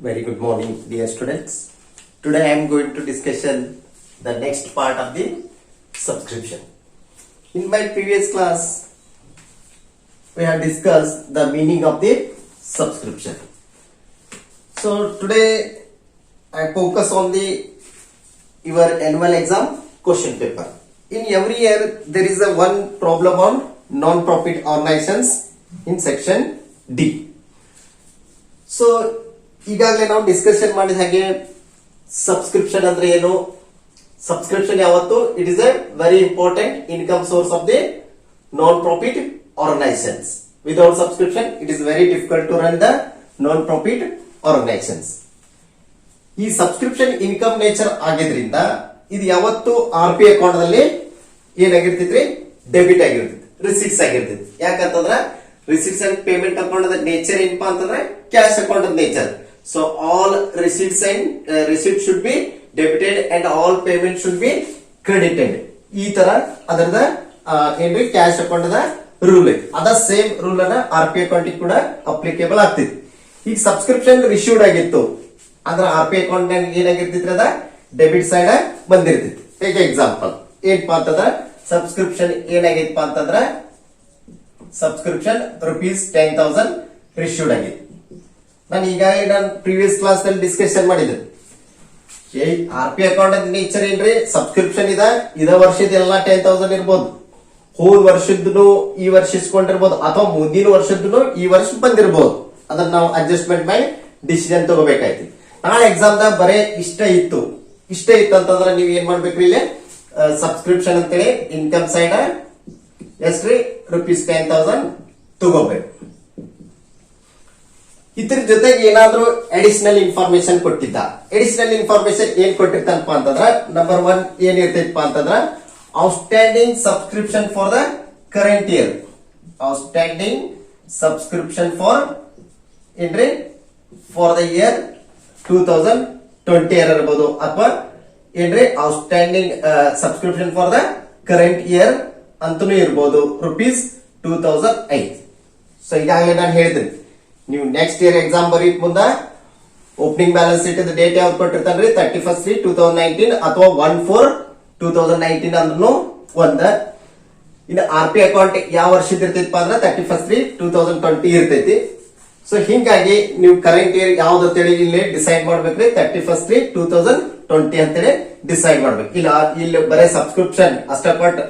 Very good morning, dear students. Today I am going to discussion the next part of the subscription. In my previous class, we have discussed the meaning of the subscription. So today I focus on the your annual exam question paper. In every year there is a one problem on non-profit organizations in section D. So ಈಗಾಗಲೇ ನಾವು discussion ಮಾಡಿದ ಹಾಗೆ subscription ಅಂದ್ರೆ ಏನು, subscription ಯಾವತ್ತು it is a very important income source of the non profit organisations. Without subscription it is very difficult to run the non profit organisations. ಈ subscription income nature ಆಗಿದ್ರಿಂದ ಇದು ಯಾವತ್ತು RP ಅಕೌಂಟ್ ದಲ್ಲಿ ಏನಾಗಿರ್ತೈತ್ರಿ, debit ಆಗಿರ್ತೈತಿ, receipts ಆಗಿರ್ತೈತಿ. ಯಾಕಂತಂದ್ರ receipts and payment account nature ಏನಪ್ಪಾ ಅಂತಂದ್ರೆ cash account nature. So all receipts and receipt should be debited and all payment should be credited. ಈ ತರ ಅದರದ ಏನ್ರಿ ಕ್ಯಾಶ್ ಅಕೌಂಟ್ ದ ರೂಲ್ ಐತಿ. ಅದ ಸೇಮ್ ರೂಲ್ ಅನ್ನ RP ಅಕೌಂಟ್ ಕೂಡ ಅಪ್ಲಿಕೇಬಲ್ ಆಗ್ತೈತಿ. ಈಗ ಸಬ್ಸ್ಕ್ರಿಪ್ಷನ್ ರಿಸೀವ್ಡ್ ಆಗಿತ್ತು ಅಂದ್ರೆ RP ಅಕೌಂಟ್ ಏನಾಗಿರ್ತೈತ್ರಿ, ಅದ ಡೆಬಿಟ್ ಸೈಡ್ ಬಂದಿರ್ತೈತಿ. ಟೇಕ್ ಎಕ್ಸಾಂಪಲ್ ಏನಪ್ಪಾ ಅಂತಂದ್ರ ಸಬ್ಸ್ಕ್ರಿಪ್ಷನ್ ಏನಾಗೈತಪ್ಪ ಅಂತಂದ್ರ ಸಬ್ಸ್ಕ್ರಿಪ್ಷನ್ ₹10,000 ರಿಸೀವ್ಡ್ ಆಗೈತಿ. ನಾನು ಈಗಾಗಲೇ ನಾನು ಪ್ರೀವಿಯಸ್ ಕ್ಲಾಸ್ ನಲ್ಲಿ ಡಿಸ್ಕಷನ್ ಮಾಡಿದ್ದೆ. RP ಅಕೌಂಟ್ ನೇಚರ್ ಏನ್ರಿ, ಸಬ್ಸ್ಕ್ರಿಪ್ಷನ್ ಇದ ವರ್ಷದ ಎಲ್ಲಾ 10,000 ಇರ್ಬೋದು, ಹೋದ ವರ್ಷದ್ದು ಈ ವರ್ಷ ಇಸ್ಕೊಂಡಿರ್ಬೋದು, ಅಥವಾ ಮುಂದಿನ ವರ್ಷದ್ದು ಈ ವರ್ಷ ಬಂದಿರಬಹುದು. ಅದನ್ನ ನಾವು ಅಡ್ಜಸ್ಟ್ಮೆಂಟ್ ಮಾಡಿ ಡಿಸಿಷನ್ ತಗೋಬೇಕಾಯ್ತು. ನಾಳೆ ಎಕ್ಸಾಮ್ ದಾಗ ಬರೇ ಇಷ್ಟ ಇತ್ತು ಅಂತಂದ್ರೆ ನೀವ್ ಏನ್ ಮಾಡ್ಬೇಕ್ರಿ, ಇಲ್ಲಿ ಸಬ್ಸ್ಕ್ರಿಪ್ಷನ್ ಅಂತೇಳಿ ಇನ್ಕಮ್ ಸೈಡ್ ಎಷ್ಟ್ರಿ ₹10,000 ತಗೋಬೇಕು. ಇದ್ರ ಜೊತೆಗೆ ಏನಾದ್ರೂ ಅಡಿಷನಲ್ ಇನ್ಫಾರ್ಮೇಶನ್ ಕೊಟ್ಟಿದ್ದ. ಅಡಿಷನಲ್ ಇನ್ಫಾರ್ಮೇಶನ್ ಏನ್ ಕೊಟ್ಟಿರ್ತಾನಪ್ಪ ಅಂತಂದ್ರ ನಂಬರ್ 1 ಏನಿರ್ತೈತಪ್ಪ ಅಂತಂದ್ರ outstanding subscription for the current year. Outstanding subscription for ಏನ್ರಿ ಫಾರ್ ದ ಇಯರ್ 2020 ಇರಬಹುದು, ಅಥವಾ ಏನ್ರಿ outstanding subscription for the current year ಅಂತನೂ ಇರಬಹುದು, ₹2008. ಸೊ ಈಗಾಗಲೇ ನಾನು ಹೇಳಿದ್ದೀನಿ, ನೀವು ನೆಕ್ಸ್ಟ್ ಇಯರ್ ಎಕ್ಸಾಮ್ ಬರೀಕ್ ಮುಂದ ಓಪನಿಂಗ್ ಬ್ಯಾಲೆನ್ಸ್ ಶೀಟ್ ಡೇಟ್ ಯಾವ್ದು ಕೊಟ್ಟಿರ್ತಾನ್ರಿ, 31/3/2019 ಅಥವಾ 1/4/2019 ಅಂದ್ರೂ ಒಂದ. ಇನ್ನು RP ಅಕೌಂಟ್ ಯಾವ ವರ್ಷದ ಇರ್ತೈತಪ್ಪ ಅಂದ್ರೆ 31/3/2020 ಇರ್ತೈತಿ. ಸೊ ಹಿಂಗಾಗಿ ನೀವು ಕರೆಂಟ್ ಇಯರ್ ಯಾವ್ದು ಅಂತೇಳಿ ಇಲ್ಲಿ ಡಿಸೈಡ್ ಮಾಡ್ಬೇಕ್ರಿ, 31/3/2020 ಅಂತೇಳಿ ಡಿಸೈಡ್ ಮಾಡ್ಬೇಕು. ಇಲ್ಲಿ ಬರೇ ಸಬ್ಸ್ಕ್ರಿಪ್ಷನ್ ಅಷ್ಟ ಕೊಟ್ಟು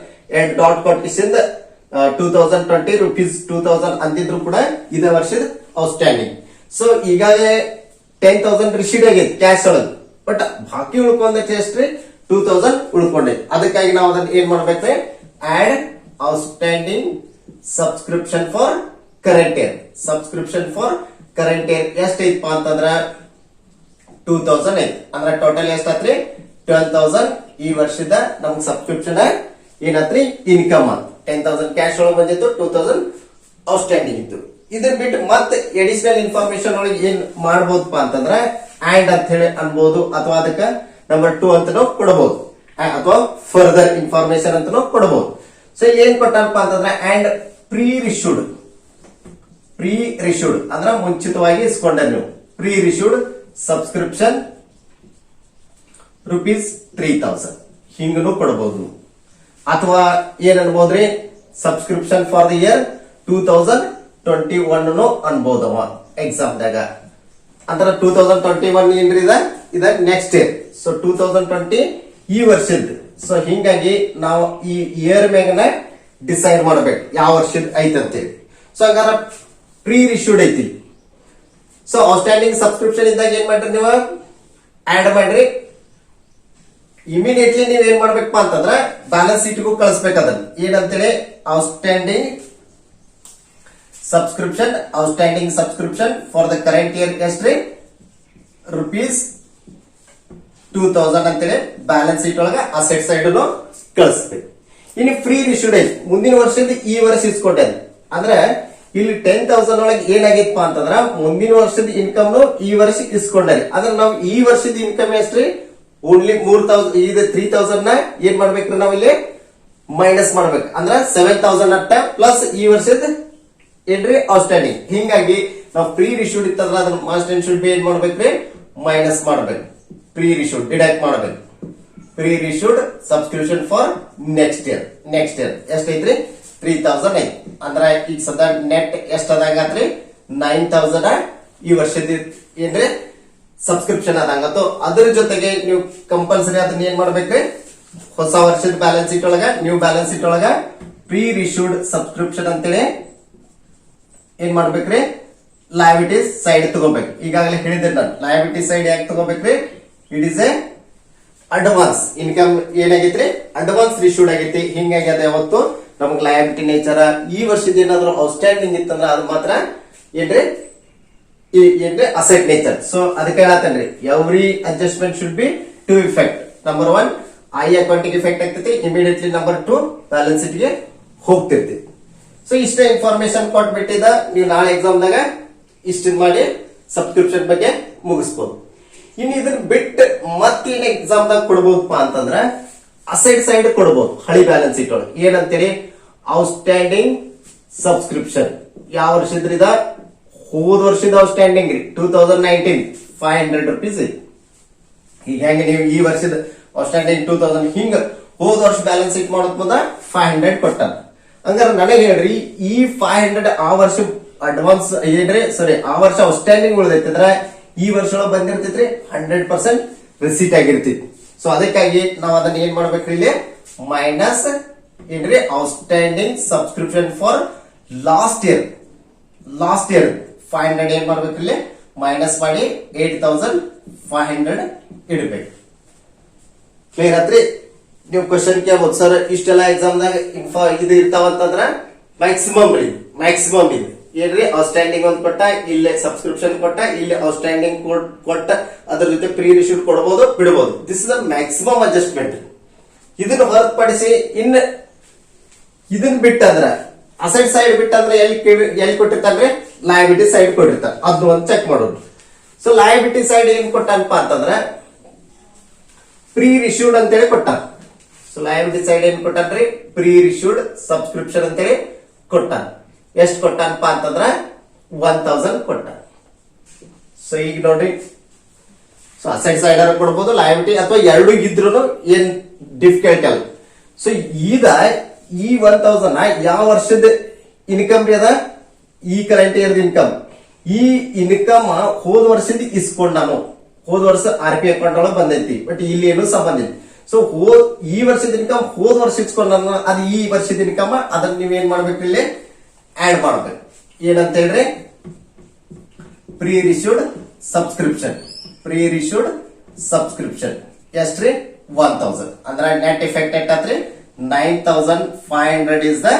ಡಾಟ್ ಕೊಟ್ಟಿಸಿಂದ 2020 ₹2000 ಅಂತಿದ್ರು ಕೂಡ ಇದೇ ವರ್ಷದ ಔಟ್ಸ್ಟ್ಯಾಂಡಿಂಗ್. ಸೊ ಈಗಾಗಲೇ 10,000 ರಿಸೀಡ್ ಆಗೈತಿ ಕ್ಯಾಶ್ ಒಳಗೆ, ಬಟ್ ಬಾಕಿ ಉಳ್ಕೊಂಡೈತಿ ಎಷ್ಟ್ರಿ, 2,000 ಉಳ್ಕೊಂಡೈತಿ. ಅದಕ್ಕಾಗಿ ನಾವು ಅದನ್ನ ಏನ್ ಮಾಡ್ಬೇಕ್ರಿ, add outstanding subscription for current year. Subscription for current year ಎಷ್ಟೈತಪ್ಪ ಅಂತಂದ್ರ 2,000 ಐತಿ. ಅಂದ್ರ ಟೋಟಲ್ ಎಷ್ಟಾತ್ರಿ, 12,000. ಈ ವರ್ಷದ ನಮ್ಗೆ ಸಬ್ಸ್ಕ್ರಿಪ್ಷನ್ ಏನತ್ರಿ ಇನ್ಕಮ್ ಅಂತ 10,000 ಕ್ಯಾಶ್ ಒಳಗೆ ಬಂದಿತ್ತು, 2,000 ಔಟ್ಸ್ಟ್ಯಾಂಡಿಂಗ್ ಇತ್ತು. ಇದನ್ ಬಿಟ್ಟು ಮತ್ತೆ ಅಡಿಷನಲ್ ಇನ್ಫಾರ್ಮೇಶನ್ ಒಳಗೆ ಏನ್ ಮಾಡಬಹುದಪ್ಪ ಅಂತಂದ್ರ ಆಡ್ ಅಂತ ಹೇಳಿ ಅನ್ಬಹುದು, ಅಥವಾ ಅದಕ್ಕ ನಂಬರ್ 2 ಅಂತನೂ ಕೊಡಬಹುದು, ಅಥವಾ ಫರ್ದರ್ ಇನ್ಫಾರ್ಮೇಶನ್ ಅಂತನೂ ಕೊಡಬಹುದು. ಸೊ ಏನ್ ಕೊಟ್ಟನಪ್ಪ ಅಂತಂದ್ರ ಅಂಡ್ ಪ್ರೀ ರಿಶ್ಯೂಡ್ ಅಂದ್ರ ಮುಂಚಿತವಾಗಿ ಇಸ್ಕೊಂಡ ನೀವು ಪ್ರೀ ರಿಶ್ಯೂಡ್ ಸಬ್ಸ್ಕ್ರಿಪ್ಷನ್ ₹3,000 ಹಿಂಗನು ಕೊಡಬಹುದು. ಅಥವಾ ಏನ್ ಅನ್ಬೋದ್ರಿ, ಸಬ್ಸ್ಕ್ರಿಪ್ಷನ್ ಫಾರ್ ದ ಇಯರ್ 2021 ಅನ್ಬೋದವ ಎಕ್ಸಾಮ್ ದಾಗ. ಅಂದ್ರ 2021 ಏನ್ರಿ ಇದ ನೆಕ್ಸ್ಟ್ ಇಯರ್. ಸೊ 2020 ಈ ವರ್ಷದ. ಸೊ ಹಿಂಗಾಗಿ ನಾವು ಈ ಇಯರ್ ಮ್ಯಾಗನ ಡಿಸೈಡ್ ಮಾಡ್ಬೇಕು ಯಾವ ವರ್ಷದ ಐತಿ ಅಂತೇಳಿ. ಸೊ ಹಂಗಾರ ಪ್ರೀ ರಿಶ್ಯೂಡ್ ಐತಿ. ಸೊ ಔಟ್ಸ್ಟ್ಯಾಂಡಿಂಗ್ ಸಬ್ಸ್ಕ್ರಿಪ್ಷನ್ ಇದ್ದಾಗ ಏನ್ ಮಾಡ್ರಿ, ನೀವು ಆಡ್ ಮಾಡ್ರಿ. ಇಮಿಡಿಯೇಟ್ಲಿ ನೀವ್ ಏನ್ ಮಾಡ್ಬೇಕಪ್ಪ ಅಂತಂದ್ರ ಬ್ಯಾಲೆನ್ಸ್ ಶೀಟ್ಗೂ ಕಳಿಸ್ಬೇಕು. ಅದನ್ನ ಏನಂತೇಳಿ outstanding subscription for the current year ಎಷ್ಟ್ರಿ, ₹2,000 ಅಂತೇಳಿ ಬ್ಯಾಲೆನ್ಸ್ ಶೀಟ್ ಒಳಗ ಅಸೆಟ್ ಸೈಡ್ ಕಳಿಸ್ಬೇಕು. ಇನ್ನು ಫ್ರೀ ರಿಶ್ಯೂಡ್ ಐತಿ, ಮುಂದಿನ ವರ್ಷದ ಈ ವರ್ಷ ಇಸ್ಕೊಂಡೆ. ಅಂದ್ರೆ ಇಲ್ಲಿ 10,000 ಒಳಗೆ ಏನಾಗಿತ್ತಪ್ಪ ಅಂತಂದ್ರ ಮುಂದಿನ ವರ್ಷದ ಇನ್ಕಮ್ ಈ ವರ್ಷ ಇಸ್ಕೊಂಡ್ರಿ. ಅಂದ್ರೆ ನಾವು ಈ ವರ್ಷದ ಇನ್ಕಮ್ ಎಷ್ಟ್ರಿ, ಓನ್ಲಿ 3,000. ಇದು 3,000 ನ ಏನ್ ಮಾಡ್ಬೇಕ್ರಿ, ನಾವ್ ಇಲ್ಲಿ ಮೈನಸ್ ಮಾಡ್ಬೇಕು. ಅಂದ್ರ 7,000 ಅಟ್ಟ ಪ್ಲಸ್ ಈ ವರ್ಷದ ಏನ್ರಿ ಔಟ್ಸ್ಟ್ಯಾಂಡಿಂಗ್. ಹಿಂಗಾಗಿ ನಾವು ಪ್ರೀ ರಿಶ್ಯೂಡ್ ಇತ್ತಂದ್ರ ಅದನ್ನ ಮಸ್ಟ್ ಅಂಡ್ ಶುಡ್ ಬಿ ಏನ್ ಮಾಡ್ಬೇಕ್ರಿ ಮೈನಸ್ ಮಾಡ್ಬೇಕು, ಪ್ರೀ ರಿಶ್ಯೂಡ್ ಡಿಡಕ್ಟ್ ಮಾಡ್ಬೇಕು. Pre received subscription for next year ಎಷ್ಟೈತ್ರಿ 3000 ಐತಿ. ಅಂದ್ರ ಈಗ ಸದಾ ನೆಟ್ ಎಷ್ಟ ಅದಾಗತ್ರಿ 9000 ಈ ವರ್ಷದ ಏನ್ರಿ ಸಬ್ಸ್ಕ್ರಿಪ್ಷನ್ ಆದಂಗತ್ತು. ಅದ್ರ ಜೊತೆಗೆ ನೀವು ಕಂಪಲ್ಸರಿ ಅದನ್ನ ಏನ್ ಮಾಡ್ಬೇಕ್ರಿ ಹೊಸ ವರ್ಷದ ಬ್ಯಾಲೆನ್ಸ್ ಶೀಟ್ ಒಳಗ ನ್ಯೂ ಬ್ಯಾಲೆನ್ಸ್ ಶೀಟ್ ಒಳಗ ಪ್ರೀ ರಿಶ್ಯೂಡ್ ಸಬ್ಸ್ಕ್ರಿಪ್ಷನ್ ಅಂತೇಳಿ ಏನ್ ಮಾಡ್ಬೇಕ್ರಿ ಲಯಬಿಲಿಟೀಸ್ ಸೈಡ್ ತಗೋಬೇಕು. ಈಗಾಗಲೇ ಹೇಳಿದ್ದೆ ನಾನು ಲಯಬಿಲಿಟಿ ಸೈಡ್ ಯಾಕೆ ತಗೋಬೇಕ್ರಿ, it is a advance income ಏನಾಗೈತ್ರಿ ಅಡ್ವಾನ್ಸ್ ರಿಶ್ಯೂಡ್ ಆಗೈತಿ. ಹಿಂಗಾಗ್ಯದ ಯಾವತ್ತು ನಮಗ್ ಲಯಬಿಲಿಟಿ ನೇಚರ್ ಈ ವರ್ಷದ ಏನಾದ್ರು ಔಟ್ಸ್ಟ್ಯಾಂಡಿಂಗ್ ಇತ್ತಂದ್ರ ಅದು ಮಾತ್ರ ಏನ್ರಿ ಅಸೆಟ್ ನೇಚರ್. ಸೊ ಅದಕ್ಕೆ ಹೇಳತ್ತೇನ್ರಿ every adjustment should be two effect. Number 1 ಐ ಅಕೌಂಟಿಗೆ ಇಫೆಕ್ಟ್ ಆಗ್ತೈತಿ, ಇಮಿಡಿಯೇಟ್ಲಿ ನಂಬರ್ 2 ಬ್ಯಾಲೆನ್ಸ್ ಶೀಟ್ ಗೆ ಹೋಗ್ತಿರ್ತಿ. ಸೊ ಇಷ್ಟೇ ಇನ್ಫಾರ್ಮೇಶನ್ ಕೊಟ್ಬಿಟ್ಟಿದ ನೀವು ನಾಳೆ ಎಕ್ಸಾಮ್ದಾಗ ಇಷ್ಟ ಮಾಡಿ ಸಬ್ಸ್ಕ್ರಿಪ್ಷನ್ ಬಗ್ಗೆ ಮುಗಿಸ್ಬೋದು. ಇನ್ನು ಇದನ್ನ ಬಿಟ್ಟು ಮತ್ತೇನ್ ಎಕ್ಸಾಮ್ ದಾಗ ಕೊಡ್ಬೋದಪ್ಪ ಅಂತಂದ್ರ ಅಸೆಟ್ ಸೈಡ್ ಕೊಡ್ಬೋದು. ಹಳಿ ಬ್ಯಾಲೆನ್ಸ್ ಶೀಟ್ ಒಳಗೆ ಏನಂತೀರಿ ಔಟ್ಸ್ಟ್ಯಾಂಡಿಂಗ್ ಸಬ್ಸ್ಕ್ರಿಪ್ಷನ್. ಯಾವ ವರ್ಷದ್ರಿದ ಹೋದ ವರ್ಷದ ಔಟ್ಸ್ಟ್ಯಾಂಡಿಂಗ್ ರೀ 2019 500 rupees ಐತಿ. ಈಗ ಹೆಂಗೆ ನೀವು ಈ ವರ್ಷದ ಔಟ್ಸ್ಟ್ಯಾಂಡಿಂಗ್ 2000 ಹಿಂಗ ಹೋದ ವರ್ಷ ಬ್ಯಾಲೆನ್ಸ್ ಶೀಟ್ ಮಾಡೋದ್ ಮುಂದ 500 ಕೊಟ್ಟಾರ. ಹಂಗಾರ ನನಗೆ ಹೇಳ್ರಿ ಈ 500 ಆ ವರ್ಷ ಅಡ್ವಾನ್ಸ್ ಏನ್ರಿ ಸಾರಿ ಆ ವರ್ಷ ಔಟ್ಸ್ಟ್ಯಾಂಡಿಂಗ್ ಉಳಿದೈತಿ ಅಂದ್ರ ಈ ವರ್ಷ ಬಂದಿರ್ತೈತ್ರಿ 100% ರಿಸೀಟ್ ಆಗಿರ್ತೈತಿ. ಸೊ ಅದಕ್ಕಾಗಿ ನಾವ್ ಅದನ್ನ ಏನ್ ಮಾಡ್ಬೇಕ್ರಿ ಇಲ್ಲಿ ಮೈನಸ್ ಏನ್ರಿ outstanding subscription for last year 500 ಏನ್ ಮಾಡ್ಬೇಕ್ರಿ ಇಲ್ಲಿ ಮೈನಸ್ ಮಾಡಿ 8500 ಇಡಬೇಕು. ಕ್ಲಿಯರ್ ಆತ್ರಿ? ನೀವು ಕ್ವಶನ್ ಕೇಳ್ಬೋದು ಸರ್ ಇಷ್ಟೆಲ್ಲ ಎಕ್ಸಾಮ್ ದಾಗ ಇದು ಇರ್ತಾವಂತಂದ್ರ ಮ್ಯಾಕ್ಸಿಮಮ್ ಇದು ಏನ್ರಿ ಔಟ್ಸ್ಟ್ಯಾಂಡಿಂಗ್ ಒಂದ್ ಕೊಟ್ಟ, ಇಲ್ಲೇ ಸಬ್ಸ್ಕ್ರಿಪ್ಷನ್ ಕೊಟ್ಟ, ಇಲ್ಲಿ ಔಟ್ಸ್ಟ್ಯಾಂಡಿಂಗ್ ಕೊಟ್ಟ, ಅದ್ರ ಜೊತೆ ಪ್ರೀ ರಿಶ್ಯೂಡ್ ಕೊಡಬಹುದು ಬಿಡಬಹುದು. This is the maximum adjustment. ಇದನ್ನ ಹೊರತುಪಡಿಸಿ ಇನ್ನು ಇದನ್ನ ಬಿಟ್ಟಂದ್ರ ಅಸೆಟ್ ಸೈಡ್ ಬಿಟ್ಟಂದ್ರೆ ಎಲ್ಲಿ ಕೊಟ್ಟಿರ್ತಾನ್ರಿ ಲಯಬಿಲಿಟಿ ಸೈಡ್ ಕೊಟ್ಟಿರ್ತಾರ. ಅದನ್ನ ಒಂದ್ ಚೆಕ್ ಮಾಡೋದು. ಸೊ ಲಯಬಿಲಿಟಿ ಸೈಡ್ ಏನ್ ಕೊಟ್ಟನಪ್ಪ ಅಂತಂದ್ರ ಪ್ರೀ ರಿಶ್ಯೂಡ್ ಅಂತೇಳಿ ಕೊಟ್ಟ. ಸೊ ಲಯಬಿಲಿಟಿ ಸೈಡ್ ಏನ್ ಕೊಟ್ಟನ್ರಿ ಪ್ರೀ ರಿಶ್ಯೂಡ್ ಸಬ್ಸ್ಕ್ರಿಪ್ಷನ್ ಅಂತೇಳಿ ಕೊಟ್ಟ. ಎಷ್ಟು ಕೊಟ್ಟನಪ್ಪ ಅಂತಂದ್ರ 1000 ಕೊಟ್ಟ. ಸೊ ಈಗ ನೋಡ್ರಿ ಸೊ ಅಸೆಟ್ ಸೈಡ್ ಕೊಡ್ಬೋದು ಲಯಬಿಲಿಟಿ ಅಥವಾ ಎರಡು ಇದ್ರು ಏನ್ ಡಿಫಿಕಲ್ಟ್ ಅಲ್ಲ. ಸೊ ಈಗ ಈ 1000 ಯಾವ ವರ್ಷದ ಇನ್ಕಮ್ ರೀ ಅದ ಈ ಕರೆಂಟ್ ಇಯರ್ ಇನ್ಕಮ್. ಈ ಇನ್ಕಮ್ ಹೋದ ವರ್ಷದ ಇಸ್ಕೊಂಡ್ ನಾನು ಹೋದ ವರ್ಷ RP ಅಕೌಂಟ್ ಒಳಗೆ ಬಂದೈತಿ, ಬಟ್ ಇಲ್ಲಿ ಏನು ಸಂಬಂಧ ಇಲ್ಲ. ಸೊ ಈ ವರ್ಷದ ಇನ್ಕಮ್ ಹೋದ ವರ್ಷ ಇಸ್ಕೊಂಡ್ ಅದು ಈ ವರ್ಷದ ಇನ್ಕಮ್ ಅದನ್ನ ನೀವ್ ಏನ್ ಮಾಡ್ಬೇಕು ಇಲ್ಲಿ ಆಡ್ ಮಾಡ್ಬೇಕು. ಏನಂತ ಹೇಳ್ರಿ ಪ್ರೀ ರಿಶ್ಯೂಡ್ ಸಬ್ಸ್ಕ್ರಿಪ್ಷನ್ ಎಷ್ಟ್ರಿ 1000 ಅಂದ್ರ net effect ಎಷ್ಟಾತ್ರಿ 9500 is the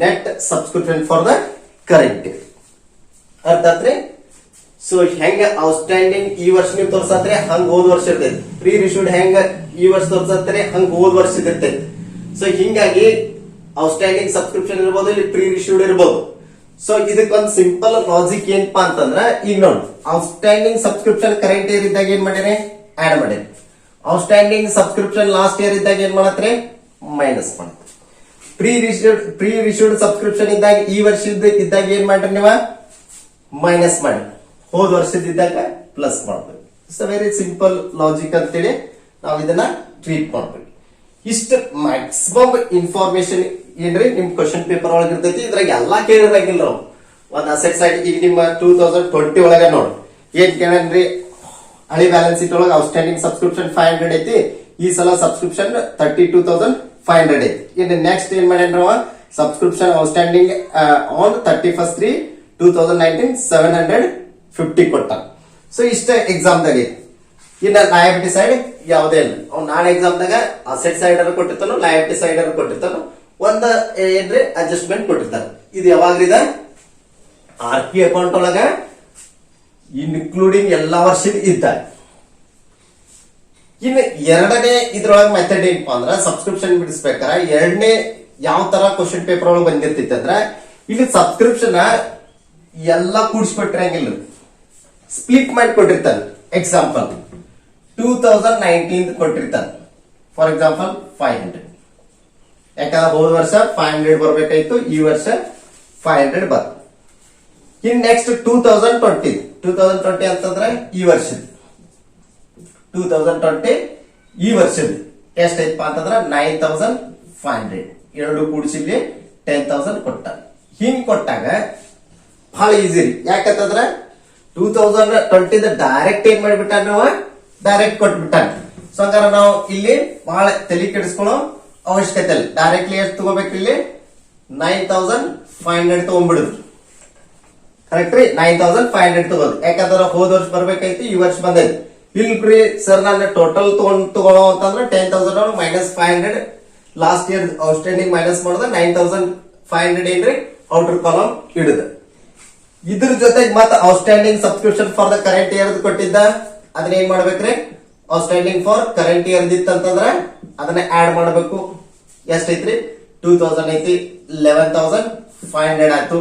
net subscription for the current year. ಅರ್ಥ ಆತ್ರಿ? ಸೊ ಹೆಂಗ ಔಟ್ಸ್ಟ್ಯಾಂಡಿಂಗ್ ಈ ವರ್ಷ ನೀವು ತೋರ್ಸತ್ರಿ ಹಂಗ ಹೋದ ವರ್ಷ ಇರ್ತೈತಿ. ಪ್ರೀ ರಿಶ್ಯೂಡ್ ಹೆಂಗ ಈ ವರ್ಷ ತೋರ್ಸತ್ರಿ ಹಂಗ ಹೋದ ವರ್ಷ ಇರ್ತೈತಿ. ಸೊ ಹಿಂಗಾಗಿ ಔಟ್ಸ್ಟ್ಯಾಂಡಿಂಗ್ ಸಬ್ಸ್ಕ್ರಿಪ್ಷನ್ ಇರ್ಬೋದು, ಇಲ್ಲಿ ಪ್ರೀ ರಿಶ್ಯೂಡ್ ಇರ್ಬೋದು. ಸೊ ಇದಕ್ಕೊಂದ್ ಸಿಂಪಲ್ ಲಾಜಿಕ್ ಏನಪ್ಪಾ ಅಂತಂದ್ರ ಈಗ ನೋಡಿ ಔಟ್ಸ್ಟ್ಯಾಂಡಿಂಗ್ ಸಬ್ಸ್ಕ್ರಿಪ್ಷನ್ ಕರೆಂಟ್ ಇಯರ್ ಇದ್ದಾಗ ಏನ್ ಮಾಡಿರಿ ಆಡ್ ಮಾಡಿರಿ. ಔಟ್ಸ್ಟ್ಯಾಂಡಿಂಗ್ ಸಬ್ಸ್ಕ್ರಿಪ್ಷನ್ ಲಾಸ್ಟ್ ಇಯರ್ ಇದ್ದಾಗ ಏನ್ ಮಾಡತ್ರಿ ಮೈನಸ್ ಮಾಡತ್ರಿ. ಪ್ರೀ ರಿಶ್ಯೂಡ್ ಸಬ್ಸ್ಕ್ರಿಪ್ಷನ್ ಇದ್ದಾಗ ಈ ವರ್ಷದ ಇದ್ದಾಗ ಏನ್ ಮಾಡ್ರಿ ನೀವ ಮೈನಸ್ ಮಾಡಿ, ಹೋದ ವರ್ಷದ ಇದ್ದಾಗ ಪ್ಲಸ್ ಮಾಡ್ಬೇಕು. It's a very simple logic ಅಂತೇಳಿ ನಾವು ಇದನ್ನ ಟ್ರೀಟ್ ಮಾಡ್ಬೇಕು. ಇಷ್ಟ ಮ್ಯಾಕ್ಸಿಮಮ್ ಇನ್ಫಾರ್ಮೇಶನ್ ಏನ್ರಿ ನಿಮ್ ಕ್ವಶನ್ ಪೇಪರ್ ಒಳಗೆ ಇರ್ತೈತಿ. ಇದ್ರಾಗ ಎಲ್ಲಾ ಕೇಳಿರಂಗಿಲ್ಲ ನಾವು ಒಂದ್ ಅಸೆಟ್ ಸೈಡ್. ಈಗ ನಿಮ್ಮ 2020 ಒಳಗ ನೋಡಿ ಏನ್ ಕೇಳನ್ರಿ ಹಳಿ ಬ್ಯಾಲೆನ್ಸ್ ಶೀಟ್ ಒಳಗೆ ಔಟ್ಸ್ಟ್ಯಾಂಡಿಂಗ್ ಸಬ್ಸ್ಕ್ರಿಪ್ಷನ್ 500 ಐತಿ. ಈ ಸಲ ಸಬ್ಸ್ಕ್ರಿಪ್ಷನ್ 32,500 ಐತಿ. ಇನ್ನು ನೆಕ್ಸ್ಟ್ ಏನ್ ಮಾಡ್ಯಾನ್ರವ ಸಬ್ಸ್ಕ್ರಿಪ್ಷನ್ ಔಟ್ಸ್ಟ್ಯಾಂಡಿಂಗ್ ಆನ್ 31/3/2019 750 ಕೊಟ್ಟ. ಸೊ ಇಷ್ಟ ಎಕ್ಸಾಮ್ ದಾಗ ಐತಿ. ಇನ್ನ ಲಯಬಿಲಿಟಿ ಸೈಡ್ ಯಾವುದೇ ಇಲ್ಲ. ಅವ್ನು ನಾಳೆ ಎಕ್ಸಾಮ್ ದಾಗ ಅಸೆಟ್ ಸೈಡ್ ಕೊಟ್ಟಿರ್ತಾನೋ ಲಯಬಿಲಿಟಿ ಸೈಡ್ ಕೊಟ್ಟಿರ್ತಾನೋ ಒಂದ ಏನ್ರಿ ಅಡ್ಜಸ್ಟ್ಮೆಂಟ್ ಕೊಟ್ಟಿರ್ತಾನೆ. ಇದು ಯಾವಾಗ್ರಿದ RP ಅಕೌಂಟ್ ಒಳಗ ಇನ್ಕ್ಲೂಡಿಂಗ್ ಎಲ್ಲಾ ವರ್ಷದ ಇದ್ದಾಗ. ಇನ್ನು ಎರಡನೇ ಇದ್ರೊಳಗ ಮೆಥಡ್ ಏನಪ್ಪಾ ಅಂದ್ರ ಸಬ್ಸ್ಕ್ರಿಪ್ಷನ್ ಬಿಡಿಸ್ಬೇಕಾರ ಎರಡನೇ ಯಾವ ತರ ಕ್ವಶನ್ ಪೇಪರ್ ಒಳಗೆ ಬಂದಿರ್ತೈತಿ ಅಂದ್ರ ಇಲ್ಲಿ ಸಬ್ಸ್ಕ್ರಿಪ್ಷನ್ ಎಲ್ಲಾ ಕೂಡಿಸ್ಬಿಟ್ಟಿರಂಗಿಲ್ಲ, ಸ್ಪ್ಲಿಟ್ ಮಾಡಿ ಕೊಟ್ಟಿರ್ತಾನೆ. ಎಕ್ಸಾಂಪಲ್ 2019 ಕೊಟ್ಟಿರ್ತಾನೆ ಫಾರ್ ಎಕ್ಸಾಂಪಲ್ 500. ಯಾಕಂದ್ರೆ ಹೋದ ವರ್ಷ 500 ಬರ್ಬೇಕಾಯ್ತು, ಈ ವರ್ಷ 500 ಬರ್. ಇನ್ ನೆಕ್ಸ್ಟ್ 2020 ಅಂತಂದ್ರೆ ಈ ವರ್ಷದ 2020 ಈ ವರ್ಷದ ಎಷ್ಟೈತಪ್ಪ ಅಂತಂದ್ರೆ 9500 ಎರಡು ಕೂಡಿಸಿಲಿ 10,000 ಕೊಟ್ಟ. ಹಿಂಗ್ ಕೊಟ್ಟಾಗ ಬಹಳ ಈಸಿ ರೀ. ಯಾಕಂತಂದ್ರ 2020 ಡೈರೆಕ್ಟ್ ಏನ್ ಮಾಡ್ಬಿಟ್ಟ ನಾವು ಡೈರೆಕ್ಟ್ ಕೊಟ್ಬಿಟ್ಟ. ಸೊ ಹಂಗಾರ ನಾವು ಇಲ್ಲಿ ಬಹಳ ತಲೆ ಕೆಡಿಸ್ಕೊಳ್ಳೋ ಅವಶ್ಯಕತೆ ಇಲ್ಲ. ಡೈರೆಕ್ಟ್ಲಿ ಎಷ್ಟು ತಗೋಬೇಕು, ಇಲ್ಲಿ 9500 ತಗೊಂಡ್ಬಿಡುದು. ಕರೆಕ್ಟ್ ರೀ, 9500 ತಗೋದು. ಯಾಕಂದ್ರೆ ಹೋದ ವರ್ಷ ಬರ್ಬೇಕೈತಿ, ಈ ವರ್ಷ ಬಂದೈತಿ. ಇಲ್ರಿ ಸರ್ ನಾನು ಟೋಟಲ್ ತಗೊಳ್ಳೋ ಅಂತಂದ್ರೆ 10,000 -500 ಲಾಸ್ಟ್ ಇಯರ್ ಔಟ್ಸ್ಟ್ಯಾಂಡಿಂಗ್ ಮೈನಸ್ ಮಾಡಿದ್ರೆ 9500 ಏನ್ರಿ ಔಟರ್ ಕಾಲಮ್ ಇಡುದ. ಇದ್ರ ಜೊತೆಗೆ ಮತ್ತೆ outstanding subscription for the current year ಕೊಟ್ಟಿದ್ದ, ಅದನ್ನ ಏನ್ ಮಾಡ್ಬೇಕ್ರಿ, ಔಟ್ಸ್ಟ್ಯಾಂಡಿಂಗ್ ಫಾರ್ ಕರೆಂಟ್ ಇಯರ್ ಇತ್ತಂತಂದ್ರ ಅದನ್ನ ಆಡ್ ಮಾಡಬೇಕು. ಎಷ್ಟೈತ್ರಿ 2000 ಐತಿ, 11,500 ಆಯ್ತು.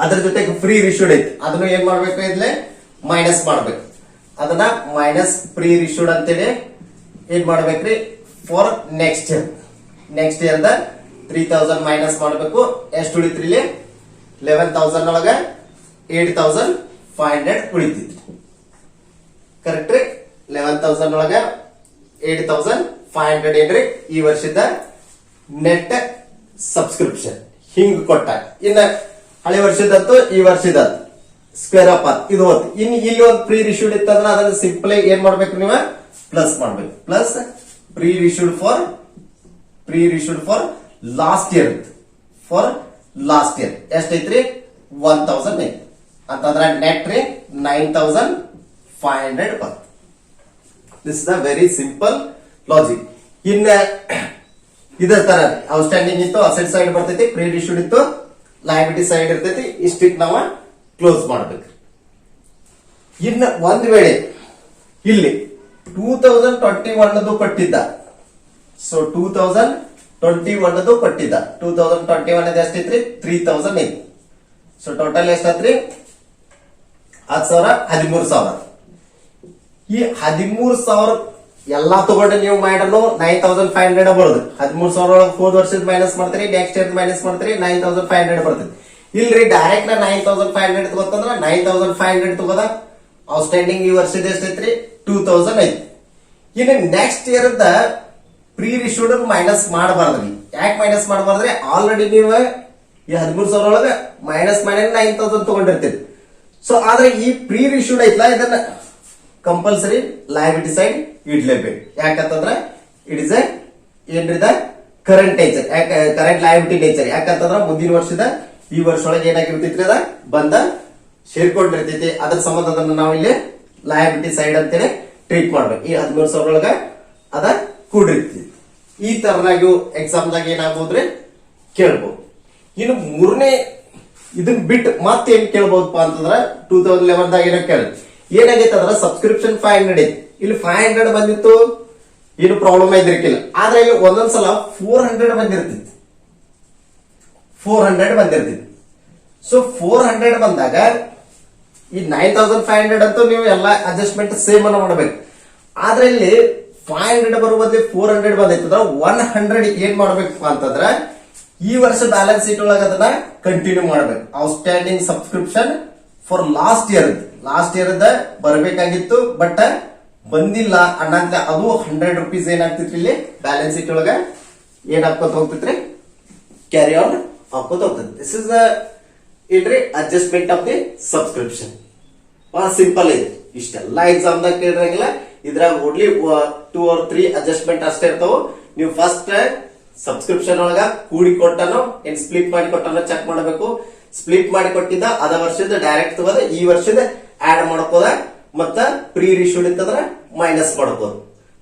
ಅದ್ರ ಜೊತೆಗೆ ಫ್ರೀ ರಿಶ್ಯೂಡ್ ಐತಿ, ಅದನ್ನು ಏನ್ ಮಾಡ್ಬೇಕು, ಇದ್ಲೆ ಮೈನಸ್ ಮಾಡ್ಬೇಕು. ಅದನ್ನ ಮೈನಸ್ ಫ್ರೀ ರಿಶ್ಯೂಡ್ ಅಂತೇಳಿ ಏನ್ ಮಾಡ್ಬೇಕ್ರಿ, for next year the 3,000 minus ಮಾಡ್ಬೇಕು. ಎಷ್ಟು ಉಳಿತ್ರಿ ಇಲ್ಲಿ 11,000 ಒಳಗ 8,500 ಉಳಿತೈತಿ. ಕರೆಕ್ಟ್ ರೀ, 11,000 ಒಳಗ 8,500 ಏನ್ರಿ ಈ ವರ್ಷದ ನೆಟ್ ಸಬ್ಸ್ಕ್ರಿಪ್ಷನ್. ಹಿಂಗ್ ಕೊಟ್ಟ. ಇನ್ನ ಹಳೆ ವರ್ಷದಂತೂ ಈ ವರ್ಷದ ಸ್ಕ್ವೇರ್ ಅಪ್ ಇದು ಹೋತ್. ಇನ್ ಇಲ್ಲಿ ಒಂದು ಪ್ರೀ ರಿಶ್ಯೂಡ್ ಇತ್ತಂದ್ರೆ ಅದನ್ನ ಸಿಂಪಲ್ ಏನ್ ಮಾಡ್ಬೇಕು, ನೀವು ಪ್ಲಸ್ ಮಾಡ್ಬೇಕು. Plus pre received for last year ಎಷ್ಟೈತ್ರಿ 1,000 ಐತಿ ಅಂತಂದ್ರ ನೆಟ್ ರೀ 9,500 ಬಂತು. This is the very simple logic. ಇನ್ನ ಇದೇ ತರ ಔಟ್ಸ್ಟ್ಯಾಂಡಿಂಗ್ ಇತ್ತು, ಅಸೆಟ್ ಸೈಡ್ ಬರ್ತೈತಿ, ಪ್ರೀ ರಿಶ್ಯೂಡ್ ಇತ್ತು, ಲಯಬಿಲಿಟಿ ಸೈಡ್ ಇರ್ತೈತಿ. ಇಷ್ಟಕ್ಕೆ ನಾವ ಕ್ಲೋಸ್ ಮಾಡ್ಬೇಕು. ಇನ್ನು ಒಂದ್ ವೇಳೆ ಇಲ್ಲಿ 2021 ಕೊಟ್ಟಿದ್ದ, ಸೊ 2021 ಕೊಟ್ಟಿದ್ದ, 2021 ಎಷ್ಟೈತ್ರಿ 3,000 ಐತಿ. ಸೊ ಟೋಟಲ್ ಎಷ್ಟಾತ್ರಿ 10,000, 13,000. ಈ 13,000 ಎಲ್ಲಾ ತಗೊಂಡು ನೀವು ಮಾಡಲು 9,500 ಬರೋದು. 13,000 ಒಳಗೆ ಹೋದ ವರ್ಷದ ಮೈನಸ್ ಮಾಡ್ತೀರಿ, ನೆಕ್ಸ್ಟ್ ಇಯರ್ ಮೈನಸ್ ಮಾಡ್ತೀರಿ, 9,500 ಬರ್ತದೆ. ಇಲ್ರಿ ಡೈರೆಕ್ಟ್ 9,500 ತಗೋತಂದ್ರ 9,500 ತಗೋದ. ಔಟ್ಸ್ಟ್ಯಾಂಡಿಂಗ್ ಈ ವರ್ಷದ ಎಷ್ಟೈತ್ರಿ 2,000 ಐತಿ. ಇನ್ನು next year the pre received minus ಮಾಡಬಾರ್ದ್ರಿ. ಯಾಕೆ ಮೈನಸ್ ಮಾಡಬಾರ್ದ್ರಿ, ಆಲ್ರೆಡಿ ನೀವು ಈ 13,000 ಒಳಗೆ ಮೈನಸ್ ಮಾಡಿ 9,000 ತಗೊಂಡಿರ್ತೀರಿ. ಸೊ ಆದ್ರೆ ಈ ಪ್ರೀ ರಿಶ್ಯೂಡ್ ಐತ್ಲಾ, ಇದನ್ನ ಕಂಪಲ್ಸರಿ ಲಯಬಿಲಿಟಿ ಸೈಡ್ ಇಡ್ಲೇಬೇಕು. ಯಾಕಂತಂದ್ರ ಇಟ್ ಇಸ್ ಏನ್ರಿದ current nature, current liability nature. ಯಾಕಂತಂದ್ರ ಮುಂದಿನ ವರ್ಷದ ಈ ವರ್ಷ ಒಳಗೆ ಏನಾಗಿರ್ತೈತ್ರಿ ಅದ ಬಂದ ಸೇರ್ಕೊಂಡಿರ್ತೈತಿ. ಅದ್ರ ಸಂಬಂಧ ಅದನ್ನ ನಾವು ಇಲ್ಲಿ ಲಯಬಿಲಿಟಿ ಸೈಡ್ ಅಂತೇಳಿ ಟ್ರೀಟ್ ಮಾಡ್ಬೇಕು. ಈ 13,000 ಒಳಗ ಅದ ಕೂಡಿರ್ತೀವಿ. ಈ ತರನಾಗಿ ಎಕ್ಸಾಮ್ದಾಗ ಏನಾಗ್ಬೋದ್ರಿ ಕೇಳ್ಬೋದು. ಇನ್ನು ಮೂರನೇ ಇದನ್ ಬಿಟ್ಟು ಮತ್ತೇನ್ ಕೇಳ್ಬೋದಪ್ಪ ಅಂತಂದ್ರ 2011 ದಾಗ ಏನೋ ಕೇಳಿ ಏನಾಗೈತೆ ಅಂದ್ರ ಸಬ್ಸ್ಕ್ರಿಪ್ಷನ್ 500 ಐತಿ. ಇಲ್ಲಿ 500 ಬಂದಿತ್ತು, ಏನು ಪ್ರಾಬ್ಲಮ್ ಇದ್ರಿಕಿಲ್ಲ. ಆದ್ರೆ ಇಲ್ಲಿ ಒಂದೊಂದ್ಸಲ 400 ಬಂದಿರ್ತಿತ್ತು. ಸೊ 400 ಬಂದಾಗ ಈ 9,500 ಅಂತೂ ನೀವು ಎಲ್ಲಾ ಅಡ್ಜಸ್ಟ್ಮೆಂಟ್ ಸೇಮ್ ಅನ್ನ ಮಾಡಬೇಕು. ಆದ್ರೆ ಇಲ್ಲಿ 500 ಬರುವುದೇ 400 ಬಂದೈತಂದ್ರ 100 ಏನ್ ಮಾಡ್ಬೇಕು ಅಂತಂದ್ರ ಈ ವರ್ಷ ಬ್ಯಾಲೆನ್ಸ್ ಶೀಟ್ ಒಳಗ ಅದನ್ನ ಕಂಟಿನ್ಯೂ ಮಾಡ್ಬೇಕು. Outstanding subscription for last year ಬರಬೇಕಾಗಿತ್ತು, ಬಟ್ ಬಂದಿಲ್ಲ ಅನ್ನಂತ ಅದು 100 ರೂಪೀಸ್ ಏನಾಗ್ತಿತ್ರಿ ಇಲ್ಲಿ ಬ್ಯಾಲೆನ್ಸ್ ಶೀಟ್ ಒಳಗ ಏನ್ ಹಾಕೋತ ಹೋಗ್ತಿತ್ರಿ, ಕ್ಯಾರಿ ಆನ್ ಹಾಕೋತ ಹೋಗ್ತದೆ. ದಿಸ್ ಇಸ್ ಏನ್ರಿ ಅಡ್ಜಸ್ಟ್ಮೆಂಟ್ ಆಫ್ ದಿ ಸಬ್ಸ್ಕ್ರಿಪ್ಷನ್. ಬಹಳ ಸಿಂಪಲ್ ಐತಿ. ಇಷ್ಟೆಲ್ಲಾ ಎಕ್ಸಾಮ್ ದಾಗ ಕೇಳಿರಂಗಿಲ್ಲ. ಇದ್ರಾಗ ಓನ್ಲಿ 2 or 3 ಅಡ್ಜಸ್ಟ್ಮೆಂಟ್ ಅಷ್ಟೇ ಇರ್ತಾವ. ನೀವು ಫಸ್ಟ್ ಸಬ್ಸ್ಕ್ರಿಪ್ಷನ್ ಒಳಗ ಕೂಡಿ ಕೊಟ್ಟನೋ ಏನ್ ಸ್ಪ್ಲಿಟ್ ಮಾಡಿ ಕೊಟ್ಟನೋ ಚೆಕ್ ಮಾಡಬೇಕು. ಸ್ಪ್ಲಿಟ್ ಮಾಡಿ ಕೊಟ್ಟಿದ್ದ ಅದ ವರ್ಷದ ಡೈರೆಕ್ಟ್ ತಗೋದ, ಈ ವರ್ಷದ ಆಡ್ ಮಾಡ್ಕೋದ, ಮತ್ತ ಪ್ರೀ ರಿಶ್ಯೂಡ್ ಇತ್ತಂದ್ರ ಮೈನಸ್ ಮಾಡ್ಕೋದು.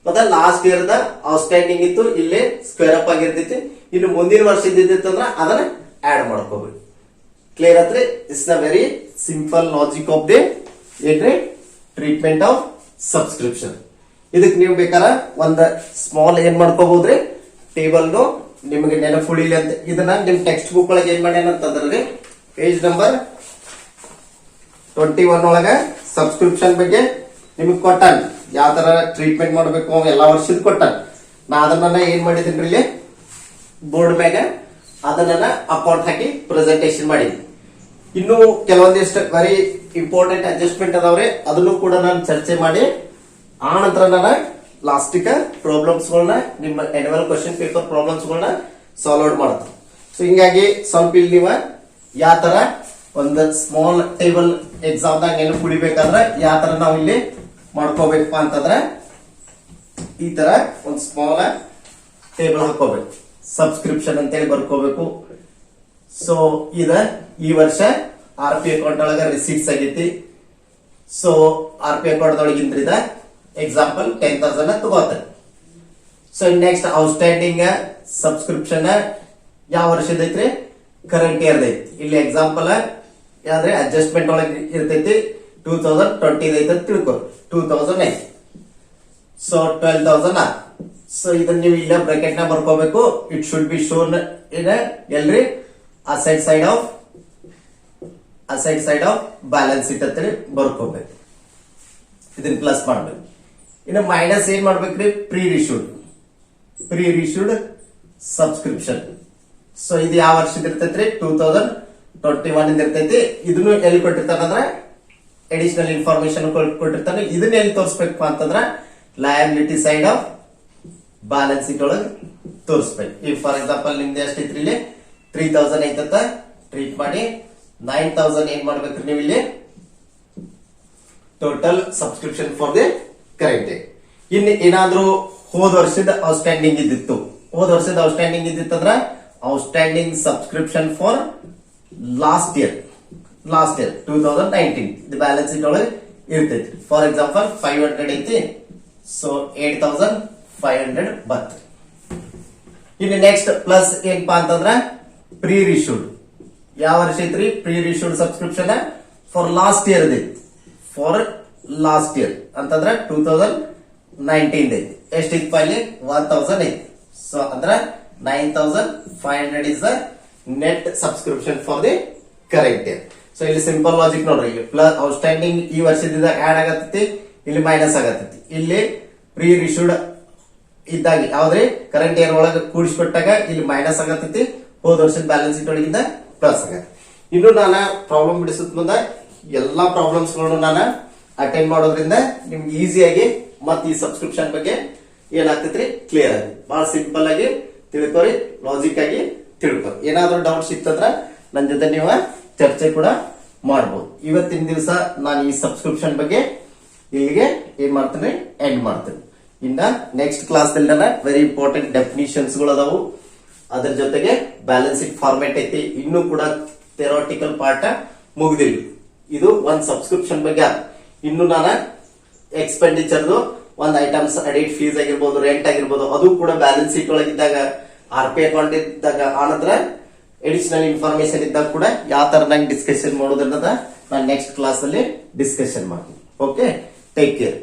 ಮತ್ತ ಲಾಸ್ಟ್ ಇಯರ್ ದ ಔಟ್ಸ್ಟ್ಯಾಂಡಿಂಗ್ ಇತ್ತು, ಇಲ್ಲಿ ಸ್ಕ್ವೇರ್ ಅಪ್ ಆಗಿರ್ತೈತಿ. ಇನ್ನು ಮುಂದಿನ ವರ್ಷ ಇದ್ದಿತ್ತಂದ್ರ ಅದನ್ನ ಆಡ್ ಮಾಡ್ಕೋಬೇಕು. ಕ್ಲಿಯರ್ ಆತ್ರಿ? It's the very simple logic of the ಏನ್ರಿ ಟ್ರೀಟ್ಮೆಂಟ್ ಆಫ್ ಸಬ್ಸ್ಕ್ರಿಪ್ಷನ್. ಇದಕ್ ನೀವು ಬೇಕಾರ ಒಂದ್ ಸ್ಮಾಲ್ ಏನ್ ಮಾಡ್ಕೋಬಹುದ್ರಿ, ಟೇಬಲ್ ನಿಮಗೆ ನೆನಪುಳಿಲಿ ಅಂತ. ಇದನ್ನ ನಿಮ್ ಟೆಕ್ಸ್ಟ್ ಬುಕ್ ಒಳಗೆ ಏನ್ ಮಾಡ್ಯಾನ ಅಂತಂದ್ರಿ, ಪೇಜ್ ನಂಬರ್ 21 ಒಳಗ ಸಬ್ಸ್ಕ್ರಿಪ್ಷನ್ ಬಗ್ಗೆ ನಿಮಗೆ ಕೊಟ್ಟಾನ. ಯಾವ ತರ ಟ್ರೀಟ್ಮೆಂಟ್ ಮಾಡ್ಬೇಕು ಎಲ್ಲಾ ವರ್ಷದ ಕೊಟ್ಟಾನ. ನಾ ಅದನ್ನ ಏನ್ ಮಾಡಿದ್ದೀನಿ ಇಲ್ಲಿ ಬೋರ್ಡ್ ಮ್ಯಾಗ ಅದನ್ನ ಅಕೌಂಟ್ ಹಾಕಿ ಪ್ರೆಸೆಂಟೇಶನ್ ಮಾಡಿದ್ವಿ. ಇನ್ನು ಕೆಲವೊಂದಿಷ್ಟು ವೆರಿ ಇಂಪಾರ್ಟೆಂಟ್ ಅಡ್ಜಸ್ಟ್ಮೆಂಟ್ ಅದಾವ್ರೆ, ಅದನ್ನು ಕೂಡ ನಾನು ಚರ್ಚೆ ಮಾಡಿ ಆ ನಂತರ ನಾನು ಲಾಸ್ಟಿಕ ಪ್ರಾಬ್ಲಮ್ಸ್ ಗಳನ್ನ ನಿಮ್ಮ ಆನ್ಯುವಲ್ ಕ್ವಶನ್ ಪೇಪರ್ ಪ್ರಾಬ್ಲಮ್ಸ್ ಗಳನ್ನ ಸಾಲ್ವ್ ಔಟ್ ಮಾಡ್ತೀನಿ. ಸೊ ಹಿಂಗಾಗಿ ಸ್ವಲ್ಪ ಇಲ್ಲಿ ನೀವು ಯಾವ ತರ ಒಂದು ಸ್ಮಾಲ್ ಟೇಬಲ್ ಎಕ್ಸಾಮ್ ದಾಗ ಏನು ಕುಡಿಬೇಕಾದ್ರೆ ಯಾವ ತರ ನಾವು ಇಲ್ಲಿ ಮಾಡ್ಕೋಬೇಕಪ್ಪ ಅಂತಂದ್ರೆ ಈ ತರ ಒಂದು ಸ್ಮಾಲ್ ಟೇಬಲ್ ಹಾಕೋಬೇಕು. ಸಬ್ಸ್ಕ್ರಿಪ್ಷನ್ ಅಂತೇಳಿ ಬರ್ಕೋಬೇಕು. ಸೊ ಇದ ಈ ವರ್ಷ ಆರ್ ಪಿ ಅಕೌಂಟ್ ಒಳಗ ರಿಸೀಟ್ಸ್ ಆಗೈತಿ. ಸೊ ಆರ್ ಪಿ ಅಕೌಂಟ್ ಒಳಗಿಂದ ಇದ ಎಕ್ಸಾಂಪಲ್ 10,000 ತಗೋತಾರೆ. ಸೊ ನೆಕ್ಸ್ಟ್ ಔಟ್ಸ್ಟ್ಯಾಂಡಿಂಗ್ ಸಬ್ಸ್ಕ್ರಿಪ್ಷನ್ ಯಾವ ವರ್ಷದ ಐತ್ರಿ? ಕರೆಂಟ್ ಇಯರ್ ಐತಿ. ಇಲ್ಲಿ ಎಕ್ಸಾಂಪಲ್ ಯಾವ್ದ್ರೆ ಅಡ್ಜಸ್ಟ್ಮೆಂಟ್ ಒಳಗೆ ಇರ್ತೈತಿ 2020 ಐತೆ ಅಂತ ತಿಳ್ಕೊ. 2000 ಐತಿ. ಸೊ 12,000 ಸೊ ಇದನ್ನ ನೀವು ಇಲ್ಲ ಬ್ರಾಕೆಟ್ ನ ಬರ್ಕೋಬೇಕು. It should be shown in ಎಲ್ರಿ asset side of balance sheet ಅಂತೇಳಿ ಬರ್ಕೋಬೇಕು. ಇದನ್ನ ಪ್ಲಸ್ ಮಾಡ್ಬೇಕು. ಇನ್ನು ಮೈನಸ್ ಏನ್ ಮಾಡ್ಬೇಕ್ರಿ? Pre received subscription. ಸೊ ಇದು ಯಾವ ವರ್ಷದ ಇರ್ತೈತ್ರಿ? 2021 ಇಂದ ಇರ್ತೈತಿ. ಇದನ್ನು ಎಲ್ಲಿ ಕೊಟ್ಟಿರ್ತಾರಂದ್ರೆ ಅಡಿಷನಲ್ ಇನ್ಫಾರ್ಮೇಶನ್ ಕೊಟ್ಟಿರ್ತಾನೆ. ಇದನ್ನ ಎಲ್ಲಿ ತೋರಿಸ್ಬೇಕಪ್ಪ ಅಂತಂದ್ರ liability side of balance sheet ಒಳಗೆ ತೋರಿಸ್ಬೇಕು. ಈಗ ಫಾರ್ ಎಕ್ಸಾಂಪಲ್ ನಿಮ್ದು ಎಷ್ಟೈತ್ರಿ? ಇಲ್ಲಿ 3,000 ಐತಂತ ಟ್ರೀಟ್ ಮಾಡಿ 9,000 ಏನ್ ಮಾಡ್ಬೇಕ್ರಿ ನೀವು ಇಲ್ಲಿ total subscription for the current. ಇನ್ನು ಏನಾದ್ರೂ ಹೋದ ವರ್ಷದ ಔಟ್ಸ್ಟ್ಯಾಂಡಿಂಗ್ ಇದ್ದಿತ್ತು ಅಂದ್ರ outstanding subscription for last year 2019 ಇದು ಬ್ಯಾಲೆನ್ಸ್ ಶೀಟ್ ಒಳಗೆ ಇರ್ತೈತಿ. ಫಾರ್ ಎಕ್ಸಾಂಪಲ್ 500 ಐತಿ. ಸೊ 8,500 ಬತ್. ಇನ್ನು ನೆಕ್ಸ್ಟ್ ಪ್ಲಸ್ ಏನಪ್ಪಾ ಅಂತಂದ್ರ ಪ್ರೀ ರಿಶ್ಯೂಡ್ ಯಾವ ವರ್ಷ ಐತ್ರಿ? Pre received subscription for last year ಅಂತಂದ್ರ 2019 ಐತಿ. ಎಷ್ಟಿತ್ತು ಇಲ್ಲಿ? 1,000 ಐತಿ. ಸೊ ಅಂದ್ರ 9,500 is the net subscription for the current year. So ಇಲ್ಲಿ ಸಿಂಪಲ್ ಲಾಜಿಕ್ ನೋಡ್ರಿ. ಇಲ್ಲಿ ಪ್ಲಸ್ ಔಟ್ಸ್ಟ್ಯಾಂಡಿಂಗ್ ಈ ವರ್ಷದಿಂದ ಆಡ್ ಆಗತ್ತೈತಿ, ಇಲ್ಲಿ ಮೈನಸ್ ಆಗತ್ತೈತಿ. ಇಲ್ಲಿ ಪ್ರೀ ರಿಶ್ಯೂಡ್ ಇದ್ದಾಗ ಯಾವ್ದ್ರಿ ಕರೆಂಟ್ ಇಯರ್ ಒಳಗೆ ಕೂಡಿಸ್ಕೊಟ್ಟಾಗ ಇಲ್ಲಿ ಮೈನಸ್ ಆಗತ್ತೈತಿ, ಹೋದ ವರ್ಷದ ಬ್ಯಾಲೆನ್ಸ್ ಶೀಟ್ ಒಳಗಿಂದ ಪ್ಲಸ್ ಆಗತ್ತೆ. ಇನ್ನು ನಾನು ಪ್ರಾಬ್ಲಮ್ ಬಿಡಿಸುತ್ತ ಮುಂದ ಎಲ್ಲಾ ಪ್ರಾಬ್ಲಮ್ಸ್ ಗಳನ್ನು ನಾನು ಅಟೆಂಡ್ ಮಾಡೋದ್ರಿಂದ ನಿಮ್ಗೆ ಈಸಿಯಾಗಿ ಮತ್ತೆ ಈ ಸಬ್ಸ್ಕ್ರಿಪ್ಷನ್ ಬಗ್ಗೆ ಏನಾಗ್ತೈತ್ರಿ ಕ್ಲಿಯರ್ ಆಗಿ ಬಹಳ ಸಿಂಪಲ್ ಆಗಿ ತಿಳ್ಕೊರಿ, ಲಾಜಿಕ್ ಆಗಿ ತಿಳ್ಕೊರಿ. ಏನಾದ್ರೂ ಡೌಟ್ಸ್ ಇತ್ತಂದ್ರ ನನ್ನ ಜೊತೆ ನೀವು ಚರ್ಚೆ ಕೂಡ ಮಾಡಬಹುದು. ಇವತ್ತಿನ ದಿವಸ ನಾನು ಈ ಸಬ್ಸ್ಕ್ರಿಪ್ಷನ್ ಬಗ್ಗೆ ಇಲ್ಲಿಗೆ ಏನ್ ಮಾಡ್ತೀನಿ ಎಂಡ್ ಮಾಡ್ತೀನಿ. ಇನ್ನ ನೆಕ್ಸ್ಟ್ ಕ್ಲಾಸ್ ದಲ್ಲಿ ನಾನು ವೆರಿ ಇಂಪಾರ್ಟೆಂಟ್ ಡೆಫಿನಿಷನ್ಸ್ ಗಳು ಅದಾವು, ಅದ್ರ ಜೊತೆಗೆ ಬ್ಯಾಲೆನ್ಸ್ ಶೀಟ್ ಫಾರ್ಮೆಟ್ ಐತಿ. ಇನ್ನೂ ಕೂಡ ಥಿಯರಾಟಿಕಲ್ ಪಾರ್ಟ್ ಮುಗ್ದಿಲ್ಲ. ಇದು ಒಂದ್ ಸಬ್ಸ್ಕ್ರಿಪ್ಷನ್ ಬಗ್ಗೆ. ಇನ್ನು ನಾನು ಎಕ್ಸ್ಪೆಂಡಿಚರ್ ಒಂದ್ ಐಟಮ್ಸ್ ಅಡಿಟ್ ಫೀಸ್ ಆಗಿರ್ಬೋದು, ರೆಂಟ್ ಆಗಿರ್ಬೋದು, ಅದು ಕೂಡ ಬ್ಯಾಲೆನ್ಸ್ ಶೀಟ್ ಒಳಗಿದ್ದಾಗ ಆರ್ ಪಿ ಅಕೌಂಟ್ ಇದ್ದಾಗ ಆನಂತರ ಎಡಿಷನಲ್ ಇನ್ಫಾರ್ಮೇಶನ್ ಇದ್ದಾಗ ಕೂಡ ಯಾವ ತರ ನಂಗೆ ಡಿಸ್ಕಷನ್ ಮಾಡೋದನ್ನದ ನಾನು ನೆಕ್ಸ್ಟ್ ಕ್ಲಾಸ್ ಅಲ್ಲಿ ಡಿಸ್ಕಷನ್ ಮಾಡ್ತೀನಿ. Okay, take care.